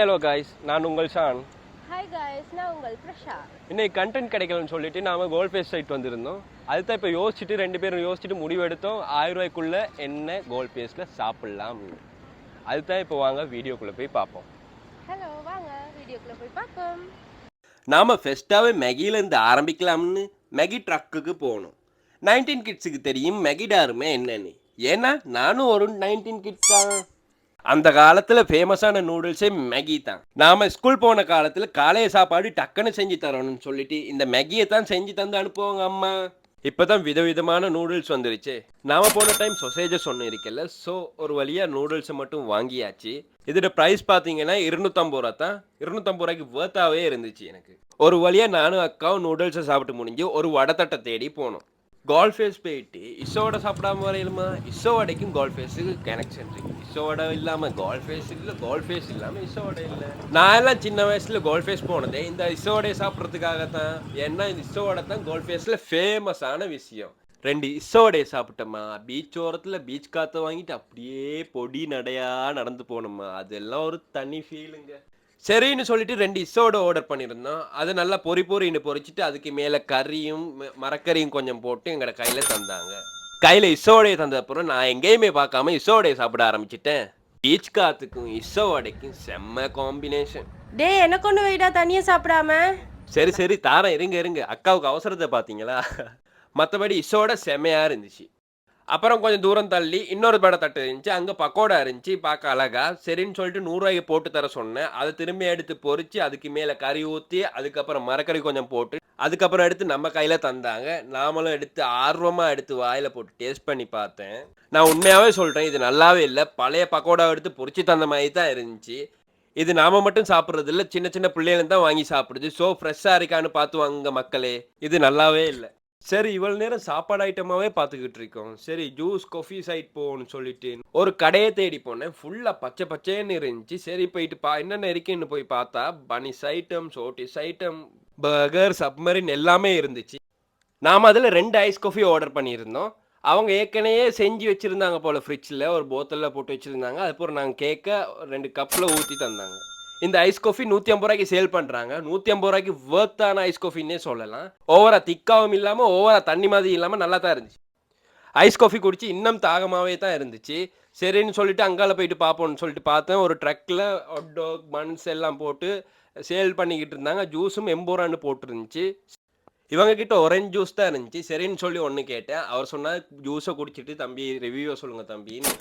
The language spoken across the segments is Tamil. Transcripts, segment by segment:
ஹலோ காய்ஸ், நான் உங்கள் ஷான். ஹாய் காய்ஸ், நான் உங்கள் பிரஷா. இன்னைக்கு கண்டென்ட் கிடைக்கலன்னு சொல்லிட்டு நாம கோல்ட் பேஸ் சைட் வந்திருந்தோம். அதுதான் இப்போ யோசிச்சுட்டு 2 பேரும் யோசிச்சுட்டு முடிவெடுத்தோம் 1000 ரூபாய்க்குள்ள என்ன கோல்ட் பேஸில் சாப்பிட்லாம். அதுதான் இப்போ வாங்க வீடியோக்குள்ளே போய் பார்ப்போம். ஹலோ, வாங்க வீடியோக்குள்ளே போய் பார்ப்போம். நாம் ஃபெஸ்ட்டாகவே மேகியிலேருந்து ஆரம்பிக்கலாம்னு மேகி ட்ரக்குக்கு போகணும். 19 கிட்ஸுக்கு தெரியும் மேகிடாருமே என்னன்னு. ஏன்னா நானும் ஒரு 19 கிட்ஸ் தான். அந்த காலத்தில் ஃபேமஸான நூடுல்ஸே மேகி தான். நாம் ஸ்கூல் போன காலத்தில் காலைய சாப்பாடு டக்குன்னு செஞ்சு தரணும்னு சொல்லிட்டு இந்த மேகியை தான் செஞ்சு தந்து அனுப்புவாங்க அம்மா. இப்போ தான் விதவிதமான நூடுல்ஸ் வந்துருச்சு. நாம் போன டைம் சொசேஜஸ் ஒன்று இருக்கல, ஸோ ஒரு வழியாக நூடுல்ஸை மட்டும் வாங்கியாச்சு. இதோட ப்ரைஸ் பார்த்தீங்கன்னா 250 ரூபா தான். 250 ரூபாய்க்கு வேர்த்தாகவே இருந்துச்சு எனக்கு. ஒரு வழியாக நானும் அக்காவும் நூடுல்ஸை சாப்பிட்டு முடிஞ்சு ஒரு வடத்தட்டை தேடி போனோம். கோல்ட் ஃபேஸ் போயிட்டு இசோவடை சாப்பிடாம வரையிலுமா? இசோவடைக்கும் கோல்ட் ஃபேஸுக்கு கனெக்ஷன் இருக்கு. இசோவடை இல்லாமல் கோல்ட் ஃபேஸ் இல்லை, கோல்ட் ஃபேஸ் இல்லாமல் இசோவடை இல்லை. நான் எல்லாம் சின்ன வயசில் கோல்ட் ஃபேஸ் போனதே இந்த இசோவடையை சாப்பிட்றதுக்காக தான். ஏன்னா இந்த இசோவடை தான் கோல்ட் ஃபேஸில் ஃபேமஸான விஷயம். 2 இசோவடையை சாப்பிட்டோமா, பீச் ஓரத்தில் பீச் காற்றை வாங்கிட்டு அப்படியே பொடி நடையாக நடந்து போனோமா, அதெல்லாம் ஒரு தனி ஃபீலுங்க. சரின்னு சொல்லிட்டு 2 இசோட ஆர்டர் பண்ணியிருந்தோம். அது நல்லா பொறின்னு பொறிச்சிட்டு அதுக்கு மேலே கறியும் மரக்கறியும் கொஞ்சம் போட்டு எங்களோட கையில் தந்தாங்க. கையில் இசோடையை தந்த அப்புறம் நான் எங்கேயுமே பார்க்காம இசோடையை சாப்பிட ஆரம்பிச்சிட்டேன். பீச் காத்துக்கும் இசோவடைக்கும் செம்ம காம்பினேஷன். டே, எனக்கு ஒன்று வெயிட்டா தனியாக சாப்பிடாம. சரி தாரேன், இருங்க. அக்காவுக்கு அவசரத்தை பார்த்தீங்களா? மற்றபடி இசோட செம்மையாக இருந்துச்சு. அப்புறம் கொஞ்சம் தூரம் தள்ளி இன்னொரு படை தட்டு இருந்துச்சு. அங்கே பக்கோடா இருந்துச்சு, பார்க்க அழகா. சரின்னு சொல்லிட்டு 100 ரூபாய்க்கு போட்டு தர சொன்னேன். அதை திரும்பி எடுத்து பொறிச்சு அதுக்கு மேலே கறி ஊற்றி அதுக்கப்புறம் மரக்கறி கொஞ்சம் போட்டு அதுக்கப்புறம் எடுத்து நம்ம கையில் தந்தாங்க. நாமளும் எடுத்து ஆர்வமாக எடுத்து வாயில் போட்டு டேஸ்ட் பண்ணி பார்த்தேன். நான் உண்மையாகவே சொல்கிறேன், இது நல்லாவே இல்லை. பழைய பக்கோடா எடுத்து பொறிச்சு தந்த மாதிரி தான் இருந்துச்சு. இது நாம் மட்டும் சாப்பிட்றது இல்லை, சின்ன பிள்ளைகளும் தான் வாங்கி சாப்பிடுது. ஸோ ஃப்ரெஷ்ஷாக இருக்கான்னு பார்த்து வாங்க மக்களே. இது நல்லாவே இல்லை. சரி, இவ்வளோ நேரம் சாப்பாடு ஐட்டமாகவே பார்த்துக்கிட்டு இருக்கோம். சரி, ஜூஸ் காஃபி சைட் போகணும்னு சொல்லிட்டு ஒரு கடையை தேடி போனேன். ஃபுல்லாக பச்சைன்னு இருந்துச்சு. சரி போயிட்டு என்னென்ன இருக்குன்னு போய் பார்த்தா buns item, short eats item, burger, submarine எல்லாமே இருந்துச்சு. நாம் அதில் 2 ஐஸ் காஃபி ஆர்டர் பண்ணியிருந்தோம். அவங்க ஏற்கனவே செஞ்சு வச்சுருந்தாங்க போல், ஃப்ரிட்ஜில் ஒரு போத்தலில் போட்டு வச்சுருந்தாங்க. அதுக்கப்புறம் நாங்கள் கேட்க 2 கப்பில் ஊற்றி தந்தாங்க. இந்த ஐஸ் காஃபி 150 ரூபாய்க்கு சேல் பண்ணுறாங்க. 150 ரூபாய்க்கு வேர்த்தான ஐஸ் காஃபின்னே சொல்லலாம். ஓவரா திக்காவும் இல்லாமல் ஓவரா தண்ணி மாதிரி இல்லாமல் நல்லா தான் இருந்துச்சு. ஐஸ் காஃபி குடிச்சு இன்னும் தாகமாகவே தான் இருந்துச்சு. சரின்னு சொல்லிட்டு அங்கால போயிட்டு பார்ப்போம்னு சொல்லிட்டு பார்த்தேன். ஒரு ட்ரக்கில் ஹாட் டாக் பன்ஸ் எல்லாம் போட்டு சேல் பண்ணிக்கிட்டு இருந்தாங்க. ஜூஸும் 80 ரூபான்னு போட்டுருந்துச்சு. இவங்க கிட்ட ஒரேஞ்ச் ஜூஸ் தான் இருந்துச்சு. சரின்னு சொல்லி ஒன்று கேட்டேன். அவர் சொன்னால் ஜூஸை குடிச்சிட்டு தம்பி ரிவ்யூவை சொல்லுங்கள் தம்பின்னு.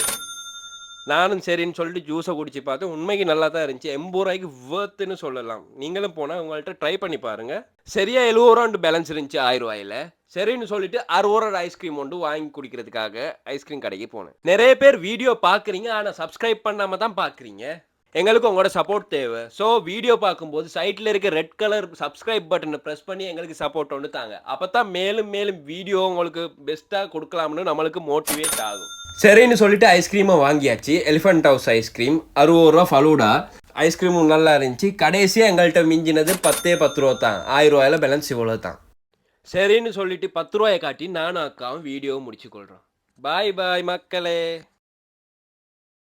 நானும் சரின்னு சொல்லிட்டு ஜூஸை குடிச்சு பார்த்தேன். உண்மைக்கு நல்லா தான் இருந்துச்சு. 80 ரூபாய்க்கு வேர்த்துன்னு சொல்லலாம். நீங்களும் போனால் உங்கள்கிட்ட ட்ரை பண்ணி பாருங்கள். சரியா 70 ரூபாண்டு பேலன்ஸ் இருந்துச்சு 1000 ரூபாயில். சரின்னு சொல்லிட்டு 60 ரூபா ஐஸ்கிரீம் ஒன்று வாங்கி குடிக்கிறதுக்காக ஐஸ்கிரீம் கடைக்கு போனேன். நிறைய பேர் வீடியோ பார்க்குறீங்க, ஆனால் சப்ஸ்கிரைப் பண்ணாமல் தான் பார்க்குறீங்க. எங்களுக்கு உங்களோட சப்போர்ட் தேவை. ஸோ வீடியோ பார்க்கும்போது சைட்டில் இருக்க ரெட் கலர் சப்ஸ்கிரைப் பட்டனை ப்ரெஸ் பண்ணி எங்களுக்கு சப்போர்ட் ஒன்று தாங்க. அப்போ தான் மேலும் வீடியோ உங்களுக்கு பெஸ்ட்டாக கொடுக்கலாம்னு நம்மளுக்கு மோட்டிவேட் ஆகும். சரின்னு சொல்லிட்டு ஐஸ்கிரீமை வாங்கியாச்சு. எலிஃபண்ட் ஹவுஸ் ஐஸ்கிரீம் 60 ரூபா ஃபலூடா ஐஸ்கிரீமும் நல்லா இருந்துச்சு. கடைசியாக எங்கள்கிட்ட மிஞ்சினது 10 ரூபா தான். 1000 ரூபாயில் பேலன்ஸ் இவ்வளோ தான். சரின்னு சொல்லிட்டு 10 ரூபாயை காட்டி நானும் அக்காவும் வீடியோவும் முடிச்சு கொள்கிறோம். பாய் மக்களே.